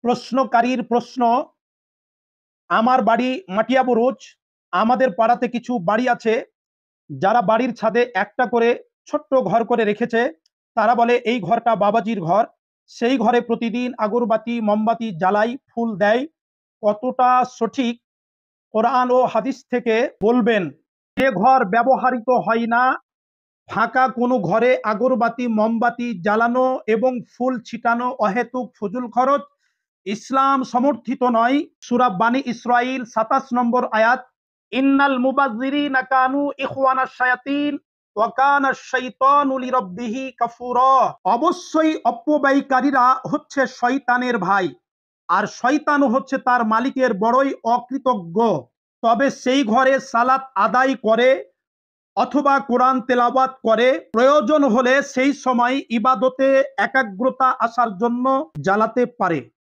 প্রশ্নকারীর প্রশ্ন, আমার বাড়ি মাটিয়াবুরুজ। আমাদের পাড়াতে কিছু বাড়ি আছে যারা বাড়ির ছাদে একটা করে ছোট্ট ঘর করে রেখেছে। তারা বলে এই ঘরটা বাবাজির ঘর। সেই ঘরে প্রতিদিন আগরবাতি মোমবাতি জ্বালাই, ফুল দেয়। কতটা সঠিক কোরআন ও হাদিস থেকে বলবেন? যে ঘর ব্যবহৃত হয় না, ফাঁকা কোনো ঘরে আগরবাতি মোমবাতি জ্বালানো এবং ফুল ছিটানো অহেতুক ফজুল খরচ, ইসলাম সমর্থিত নয়। সূরা বানী ইসরাইল 27 নম্বর আয়াত, ইন্নাল মুবাযযিরিনা কানু ইখওয়ানাশ শায়াতিন ওয়া কানা আশ-শাইতানু লিরাব্বিহি কাফুরা। অবশ্যই অপব্যয়কারীরা হচ্ছে শয়তানের ভাই, আর শয়তান হচ্ছে তার মালিকের বড়ই অকৃতজ্ঞ। তবে সেই ঘরে সালাত আদায় করে অথবা কোরআন তেলাওয়াত করে, প্রয়োজন হলে সেই সময় ইবাদতে একাগ্রতা আসার জন্য জ্বালাতে পারে।